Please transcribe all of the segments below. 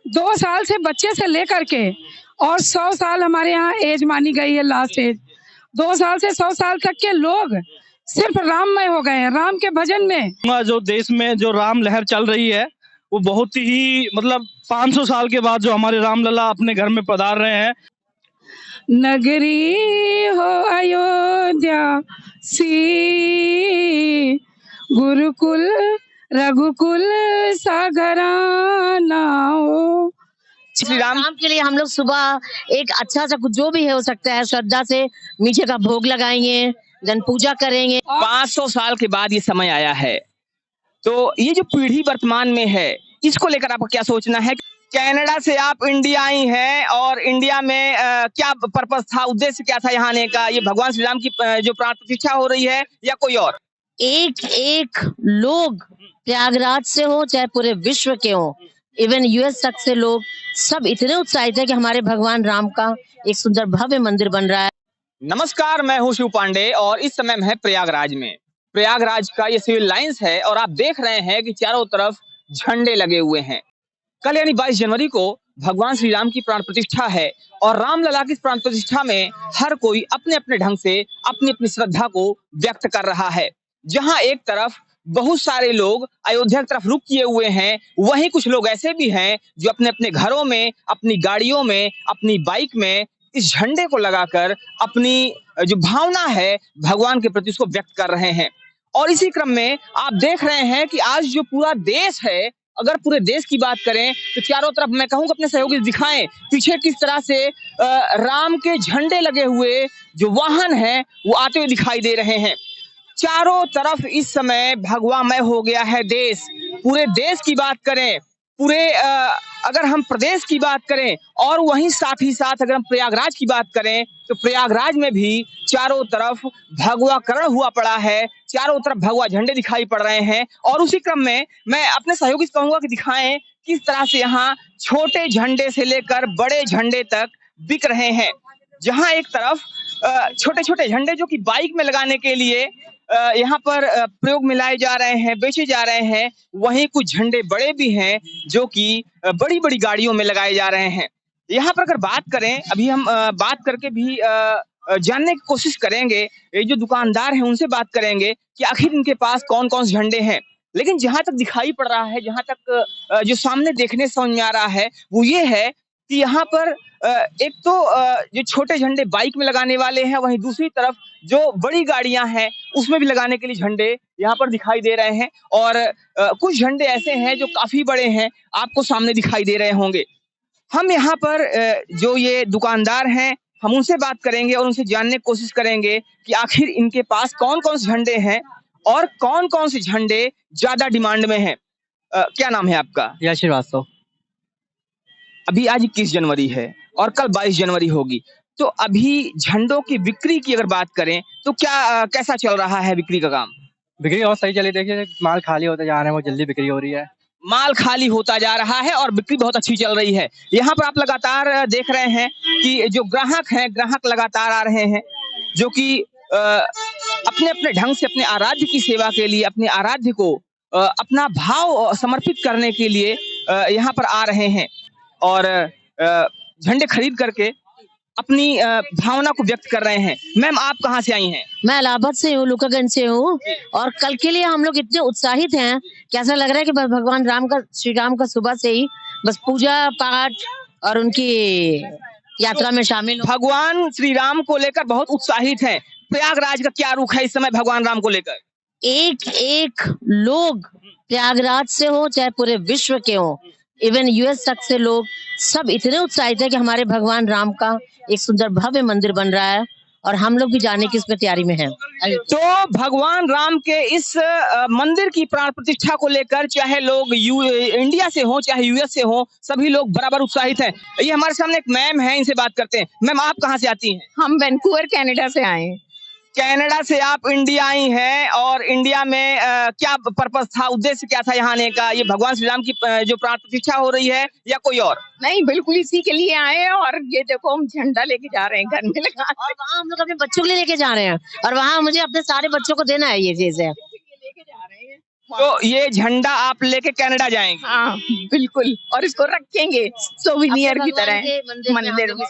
2 साल से बच्चे से लेकर के और 100 साल हमारे यहाँ एज मानी गई है, लास्ट एज 2 साल से 100 साल तक के लोग सिर्फ राममय हो गए हैं, राम के भजन में। जो देश में जो राम लहर चल रही है वो बहुत ही 500 साल के बाद जो हमारे रामलला अपने घर में पधार रहे हैं। नगरी हो अयोध्या सी, गुरुकुल रघुकुल सागराना हो। श्री राम के लिए हम लोग सुबह एक अच्छा सा कुछ जो भी है हो सकता है श्रद्धा से मीठे का भोग लगाएंगे, जन पूजा करेंगे। 500 साल के बाद ये समय आया है, तो ये जो पीढ़ी वर्तमान में है इसको लेकर आपका क्या सोचना है? कनाडा से आप इंडिया आई हैं और इंडिया में क्या पर्पस था, उद्देश्य क्या था यहाँ आने का? ये भगवान श्री राम की जो प्राण प्रतिष्ठा हो रही है या कोई और? एक एक लोग प्रयागराज से हो चाहे पूरे विश्व के हो, इवन यूएस तक से लोग सब इतने उत्साहित है कि हमारे भगवान राम का एक सुंदर भव्य मंदिर बन रहा है। नमस्कार, मैं हूँ शिव पांडे और इस समय मैं प्रयागराज में। प्रयागराज का ये सिविल लाइंस है और आप देख रहे हैं कि चारों तरफ झंडे लगे हुए हैं। कल यानी 22 जनवरी को भगवान श्री राम की प्राण प्रतिष्ठा है और रामलला की प्राण प्रतिष्ठा में हर कोई अपने अपने ढंग से अपनी अपनी श्रद्धा को व्यक्त कर रहा है। जहां एक तरफ बहुत सारे लोग अयोध्या की तरफ रुख किए हुए हैं, वहीं कुछ लोग ऐसे भी हैं जो अपने अपने घरों में, अपनी गाड़ियों में, अपनी बाइक में इस झंडे को लगाकर अपनी जो भावना है भगवान के प्रति उसको व्यक्त कर रहे हैं। और इसी क्रम में आप देख रहे हैं कि आज जो पूरा देश है, अगर पूरे देश की बात करें तो चारों तरफ मैं कहूँ अपने सहयोगी दिखाएं पीछे किस तरह से राम के झंडे लगे हुए जो वाहन हैं वो आते हुए दिखाई दे रहे हैं। चारों तरफ इस समय भगवामय हो गया है देश। पूरे देश की बात करें, पूरे अगर हम प्रदेश की बात करें और वहीं साथ ही साथ अगर हम प्रयागराज की बात करें तो प्रयागराज में भी चारों तरफ भगवाकरण हुआ पड़ा है, चारों तरफ भगवा झंडे दिखाई पड़ रहे हैं। और उसी क्रम में मैं अपने सहयोगी से कहूंगा कि दिखाएं किस तरह से यहाँ छोटे झंडे से लेकर बड़े झंडे तक बिक रहे हैं। जहां एक तरफ छोटे छोटे झंडे जो कि बाइक में लगाने के लिए यहाँ पर प्रयोग में लाए जा रहे हैं, बेचे जा रहे हैं, वहीं कुछ झंडे बड़े भी हैं जो कि बड़ी बड़ी गाड़ियों में लगाए जा रहे हैं। यहाँ पर अगर बात करें, अभी हम बात करके भी जानने की कोशिश करेंगे, ये जो दुकानदार हैं उनसे बात करेंगे कि आखिर इनके पास कौन कौन से झंडे हैं। लेकिन जहां तक दिखाई पड़ रहा है, जहां तक जो सामने देखने समझ में आ रहा है वो ये है कि यहाँ पर एक तो जो छोटे झंडे बाइक में लगाने वाले हैं, वहीं दूसरी तरफ जो बड़ी गाड़ियां हैं उसमें भी लगाने के लिए झंडे यहाँ पर दिखाई दे रहे हैं। और कुछ झंडे ऐसे हैं जो काफी बड़े हैं, आपको सामने दिखाई दे रहे होंगे। हम यहाँ पर जो ये दुकानदार हैं हम उनसे बात करेंगे और उनसे जानने की कोशिश करेंगे कि आखिर इनके पास कौन कौन से झंडे हैं और कौन कौन से झंडे ज्यादा डिमांड में हैं। क्या नाम है आपका? यश श्रीवास्तव। अभी आज 21 जनवरी है और कल 22 जनवरी होगी, तो अभी झंडों की बिक्री की अगर बात करें तो क्या कैसा चल रहा है बिक्री का काम? बिक्री बहुत सही चली, देखिए माल खाली होते जा रहे हैं, वो जल्दी बिक्री हो रही है। माल खाली होता जा रहा है और बिक्री बहुत अच्छी चल रही है। यहाँ पर आप लगातार देख रहे हैं कि जो ग्राहक हैं, ग्राहक लगातार आ रहे हैं जो कि अपने अपने ढंग से अपने आराध्य की सेवा के लिए, अपने आराध्य को अपना भाव समर्पित करने के लिए यहाँ पर आ रहे हैं और झंडे खरीद करके अपनी भावना को व्यक्त कर रहे हैं। मैम, आप कहाँ से आई हैं? मैं इलाहाबाद से हूँ, लुकागंज से हूँ और कल के लिए हम लोग इतने उत्साहित हैं कि ऐसा लग रहा है कि भगवान राम का, श्री राम का सुबह से ही बस पूजा पाठ और उनकी यात्रा में शामिल। भगवान श्री राम को लेकर बहुत उत्साहित हैं। प्रयागराज का क्या रुख है इस समय भगवान राम को लेकर? एक एक लोग प्रयागराज से हो चाहे पूरे विश्व के हो, इवन यूएस तक से लोग सब इतने उत्साहित है कि हमारे भगवान राम का एक सुंदर भव्य मंदिर बन रहा है और हम लोग भी जाने की इसमें तैयारी में हैं। तो भगवान राम के इस मंदिर की प्राण प्रतिष्ठा को लेकर चाहे लोग इंडिया से हो चाहे यूएस से हो, सभी लोग बराबर उत्साहित हैं। ये हमारे सामने एक मैम है, इनसे बात करते हैं। मैम, आप कहाँ से आती हैं? हम वैंकूवर कनाडा से आए हैं। कनाडा से आप इंडिया आई हैं और इंडिया में क्या पर्पस था, उद्देश्य क्या था यहाँ आने का? ये भगवान श्री राम की जो प्राण प्रतिष्ठा हो रही है या कोई और? नहीं, बिल्कुल इसी के लिए आए हैं और ये देखो हम झंडा लेके जा रहे हैं घर में लगा। और वहाँ हम लोग अपने बच्चों के लिए लेके जा रहे हैं और वहाँ मुझे अपने सारे बच्चों को देना है ये चीज है। लेके जा रहे हैं तो ये झंडा आप लेके कनाडा जाएंगे? हाँ बिल्कुल, और इसको रखेंगे सोविनियर की तरह मंदिर में।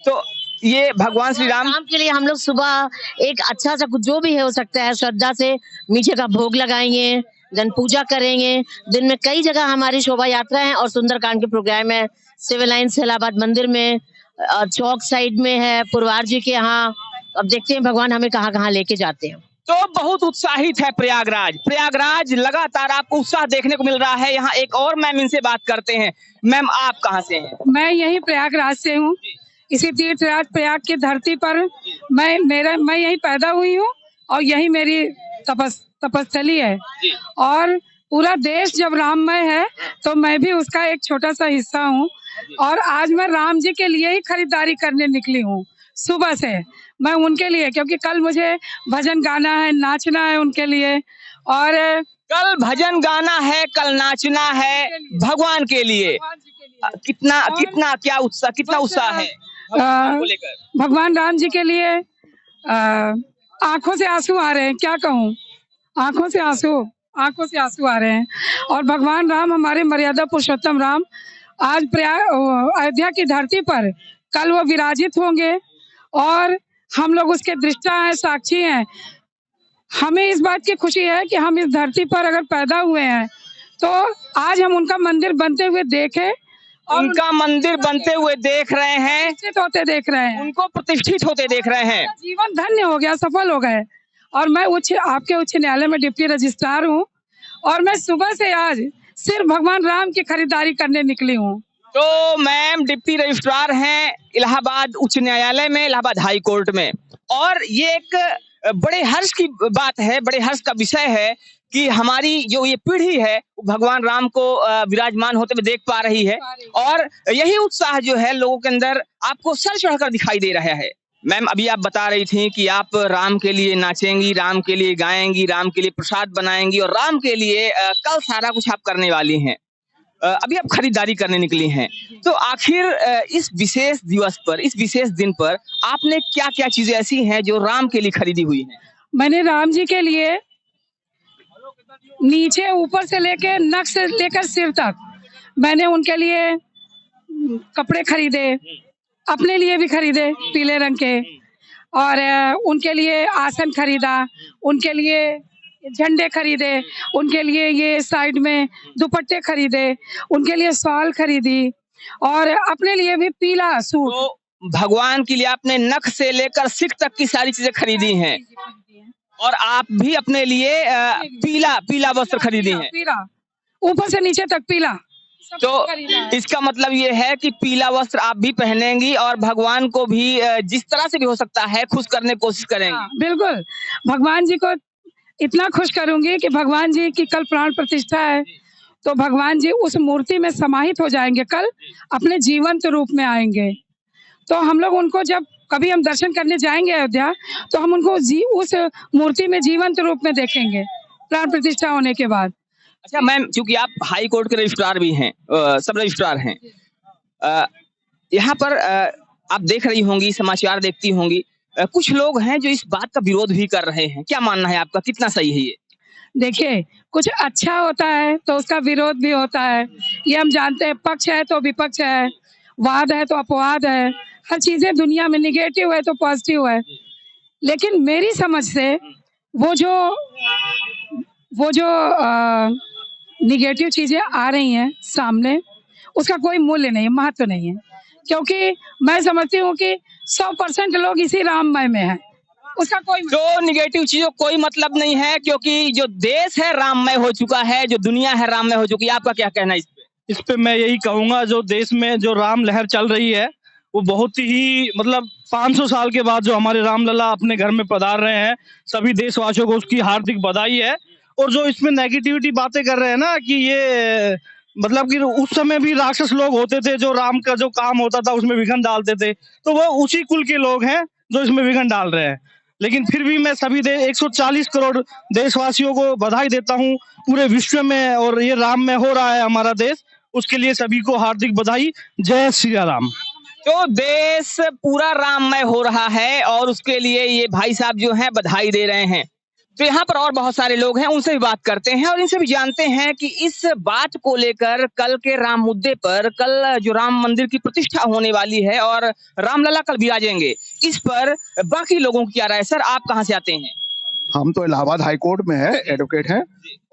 तो ये भगवान श्री राम राम के लिए हम लोग सुबह एक अच्छा सा कुछ जो भी है हो सकता है श्रद्धा से मीठे का भोग लगाएंगे, जन पूजा करेंगे। दिन में कई जगह हमारी शोभा यात्रा है और सुंदरकांड के प्रोग्राम है। सिविल लाइन्स इलाहाबाद मंदिर में, चौक साइड में है, पुरवार जी के यहाँ। अब देखते हैं भगवान हमें कहाँ कहाँ लेके जाते हैं। तो बहुत उत्साहित है प्रयागराज लगातार आपको उत्साह देखने को मिल रहा है। यहाँ एक और मैम, इनसे बात करते हैं। मैम आप कहाँ से हैं? मैं यही प्रयागराज से हूँ, इसी तीर्थराज प्रयाग की धरती पर मैं यही पैदा हुई हूँ और यही मेरी तपस्थली है। और पूरा देश जब राममय है तो मैं भी उसका एक छोटा सा हिस्सा हूँ। और आज मैं राम जी के लिए ही खरीदारी करने निकली हूँ सुबह से। मैं उनके लिए, क्योंकि कल मुझे भजन गाना है, नाचना है उनके लिए। और कल भजन गाना है, कल नाचना है भगवान के लिए। कितना क्या उत्साह, कितना उत्साह है भगवान को लेकर? भगवान राम जी के लिए आंखों से आंसू आ रहे हैं, क्या कहूँ, आंखों से आंसू आ रहे हैं। और भगवान राम, हमारे मर्यादा पुरुषोत्तम राम, आज अयोध्या की धरती पर कल वो विराजित होंगे और हम लोग उसके दृष्टा हैं, साक्षी हैं। हमें इस बात की खुशी है कि हम इस धरती पर अगर पैदा हुए हैं तो आज हम उनका मंदिर बनते हुए देखें, उनका मंदिर बनते हुए देख रहे हैं, होते देख रहे हैं, उनको प्रतिष्ठित होते देख रहे हैं। जीवन धन्य हो गया, सफल हो गए। और मैं आपके उच्च न्यायालय में डिप्टी रजिस्ट्रार हूँ और मैं सुबह से आज सिर्फ भगवान राम की खरीदारी करने निकली हूँ। तो मैम डिप्टी रजिस्ट्रार हैं इलाहाबाद उच्च न्यायालय में, इलाहाबाद हाई कोर्ट में। और ये एक बड़े हर्ष की बात है, बड़े हर्ष का विषय है कि हमारी जो ये पीढ़ी है भगवान राम को विराजमान होते हुए देख पा रही है। और यही उत्साह जो है लोगों के अंदर आपको सर चढ़कर दिखाई दे रहा है। मैम अभी आप बता रही थी कि आप राम के लिए नाचेंगी, राम के लिए गाएंगी, राम के लिए प्रसाद बनाएंगी और राम के लिए कल सारा कुछ आप करने वाली हैं। अभी आप खरीदारी करने निकली हैं, तो आखिर इस विशेष दिवस पर, इस विशेष दिन पर आपने क्या क्या चीजें ऐसी हैं जो राम के लिए खरीदी हुई हैं? मैंने राम जी के लिए नीचे ऊपर से लेके नख से लेकर सिर तक मैंने उनके लिए कपड़े खरीदे, अपने लिए भी खरीदे पीले रंग के, और उनके लिए आसन खरीदा, उनके लिए झंडे खरीदे, उनके लिए ये साइड में दुपट्टे खरीदे, उनके लिए शॉल खरीदी और अपने लिए भी पीला सूट। तो भगवान के लिए आपने नख से लेकर सिर तक की सारी चीजें खरीदी हैं और आप भी अपने लिए पीला वस्त्र खरीदी हैं, पीला ऊपर से नीचे तक पीला। तो इसका मतलब ये है कि पीला वस्त्र आप भी पहनेंगी और भगवान को भी जिस तरह से भी हो सकता है खुश करने की कोशिश करेंगी। बिल्कुल, भगवान जी को इतना खुश करूंगी कि भगवान जी की कल प्राण प्रतिष्ठा है तो भगवान जी उस मूर्ति में समाहित हो जाएंगे, कल अपने जीवंत रूप में आएंगे। तो हम लोग उनको जब कभी हम दर्शन करने जाएंगे अयोध्या तो हम उनको उस मूर्ति में जीवंत रूप में देखेंगे प्राण प्रतिष्ठा होने के बाद। अच्छा मैम, क्योंकि आप हाई कोर्ट के रजिस्ट्रार भी हैं, सब रजिस्ट्रार हैं, यहाँ पर आप देख रही होंगी, समाचार देखती होंगी, कुछ लोग हैं जो इस बात का विरोध भी कर रहे हैं। क्या मानना है आपका, कितना सही है ये? देखिए, कुछ अच्छा होता है तो उसका विरोध भी होता है, ये हम जानते हैं। पक्ष है तो विपक्ष है, वाद है तो अपवाद है, हर चीजें दुनिया में निगेटिव है तो पॉजिटिव है। लेकिन मेरी समझ से वो जो निगेटिव चीजें आ रही हैं सामने, उसका कोई मूल्य नहीं है, महत्व नहीं है, क्योंकि मैं समझती हूँ कि 100% लोग इसी राममय में हैं, उसका कोई जो निगेटिव चीजों कोई मतलब नहीं है, क्योंकि जो देश है राममय हो चुका है, जो दुनिया है राममय हो चुकी है। आपका क्या कहना है इस पे? मैं यही कहूंगा, जो देश में जो राम लहर चल रही है वो बहुत ही 500 साल के बाद जो हमारे रामलला अपने घर में पधार रहे हैं, सभी देशवासियों को उसकी हार्दिक बधाई है। और जो इसमें नेगेटिविटी बातें कर रहे हैं ना कि ये कि उस समय भी राक्षस लोग होते थे जो राम का जो काम होता था उसमें विघ्न डालते थे, तो वो उसी कुल के लोग हैं जो इसमें विघ्न डाल रहे हैं। लेकिन फिर भी मैं सभी 140 करोड़ देशवासियों को बधाई देता हूँ पूरे विश्व में, और ये राम में हो रहा है हमारा देश, उसके लिए सभी को हार्दिक बधाई। जय श्री राम। तो देश पूरा राममय हो रहा है और उसके लिए ये भाई साहब जो हैं बधाई दे रहे हैं। तो यहाँ पर और बहुत सारे लोग हैं, उनसे भी बात करते हैं और इनसे भी जानते हैं कि इस बात को लेकर कल के राम मुद्दे पर, कल जो राम मंदिर की प्रतिष्ठा होने वाली है और रामलला कल विराजेंगे, इस पर बाकी लोगों की क्या राय है। सर, आप कहाँ से आते हैं? हम तो इलाहाबाद हाई कोर्ट में है, एडवोकेट हैं,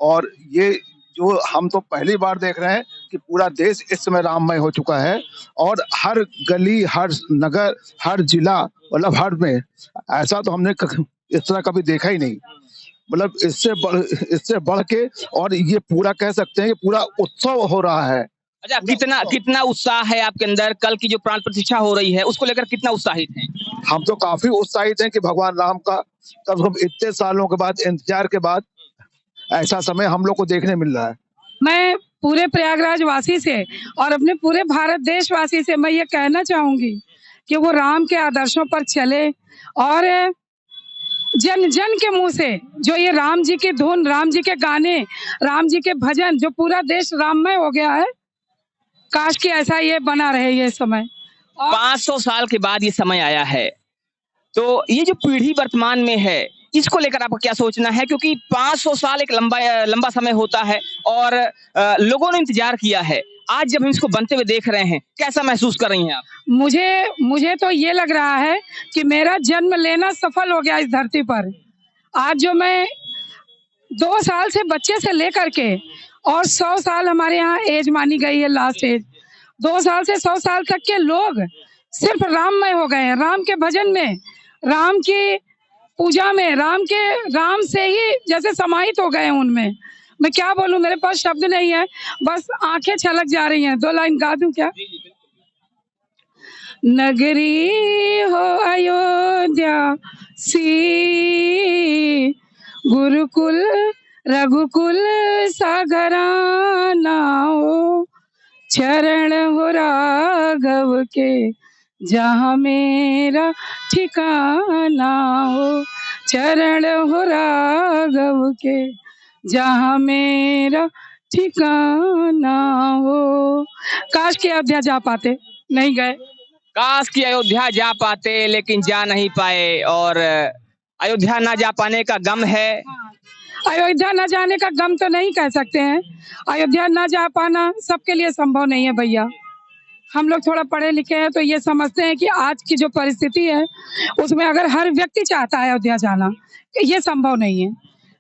और ये जो हम तो पहली बार देख रहे हैं कि पूरा देश इस समय राममय हो चुका है और हर गली, हर नगर, हर जिला, मतलब हर में ऐसा तो हमने इस तरह कभी देखा ही नहीं। मतलब इससे बढ़ के, और ये पूरा कह सकते हैं कि पूरा उत्सव हो रहा है। अच्छा, कितना उत्साह है आपके अंदर? कल की जो प्राण प्रतिष्ठा हो रही है उसको लेकर कितना उत्साहित हैं? हम तो काफी उत्साहित हैं कि भगवान राम का कब हम इतने सालों के बाद, इंतजार के बाद ऐसा समय हम लोग को देखने मिल रहा है। मैं पूरे प्रयागराज वासी से और अपने पूरे भारत देशवासी से मैं ये कहना चाहूंगी कि वो राम के आदर्शों पर चले और जन जन के मुंह से जो ये राम जी की धुन, राम जी के गाने, राम जी के भजन, जो पूरा देश राममय हो गया है, काश कि ऐसा ये बना रहे ये समय। 500 साल के बाद ये समय आया है, तो ये जो पीढ़ी वर्तमान में है इसको लेकर आपका क्या सोचना है? क्योंकि 500 साल एक लंबा समय होता है और लोगों ने इंतजार किया है। आज जब हम इसको बनते हुए देख रहे हैं, कैसा महसूस कर रही हैं आप? मुझे तो ये लग रहा है कि मेरा जन्म लेना सफल हो गया इस धरती पर। आज जो मैं 2 साल से बच्चे से लेकर के और 100 साल हमारे यहाँ एज मानी गई है, लास्ट एज, 2 साल से 100 साल तक के लोग सिर्फ राममय हो गए हैं। राम के भजन में, राम की पूजा में, राम से ही जैसे समाहित हो गए हैं उनमें। मैं क्या बोलूं, मेरे पास शब्द नहीं है, बस आंखें छलक जा रही हैं। 2 लाइन गा दूं क्या? नगरी हो अयोध्या सी, गुरुकुल रघुकुल सागराना हो, चरण हो राघव के जहाँ मेरा ठिकाना हो, चरण हो राघव के जहाँ मेरा ठिकाना हो। काश कि अयोध्या जा पाते, नहीं गए। काश कि अयोध्या जा पाते, लेकिन जा नहीं पाए और अयोध्या ना जा पाने का गम है। अयोध्या न जाने का गम तो नहीं कह सकते हैं, अयोध्या न जा पाना सबके लिए संभव नहीं है भैया। हम लोग थोड़ा पढ़े लिखे हैं तो ये समझते हैं कि आज की जो परिस्थिति है उसमें अगर हर व्यक्ति चाहता है अयोध्या जाना, ये संभव नहीं है।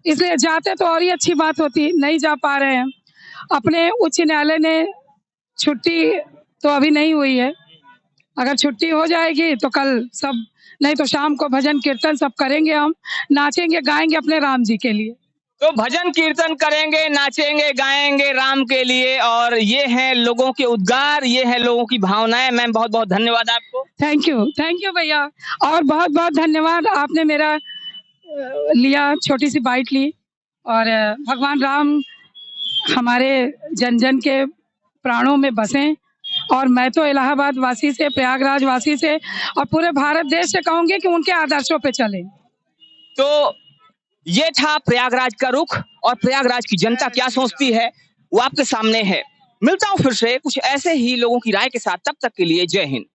इसलिए जाते तो और ही अच्छी बात होती, नहीं जा पा रहे हैं। अपने उच्च न्यायालय ने छुट्टी तो अभी नहीं हुई है, अगर छुट्टी हो जाएगी तो कल सब, नहीं तो शाम को भजन कीर्तन सब करेंगे, हम नाचेंगे गाएंगे अपने राम जी के लिए। तो भजन कीर्तन करेंगे, नाचेंगे, गाएंगे राम के लिए, और ये हैं लोगों के उद्गार, ये हैं लोगों की भावनाएं। मैम, बहुत बहुत धन्यवाद आपको। थैंक यू भैया, और बहुत बहुत धन्यवाद, आपने मेरा लिया, छोटी सी बाइट ली। और भगवान राम हमारे जन जन के प्राणों में बसें, और मैं तो इलाहाबाद वासी से, प्रयागराज वासी से और पूरे भारत देश से कहूंगी कि उनके आदर्शों पे चले। तो ये था प्रयागराज का रुख, और प्रयागराज की जनता क्या सोचती है वो आपके सामने है। मिलता हूं फिर से कुछ ऐसे ही लोगों की राय के साथ, तब तक के लिए जय हिंद।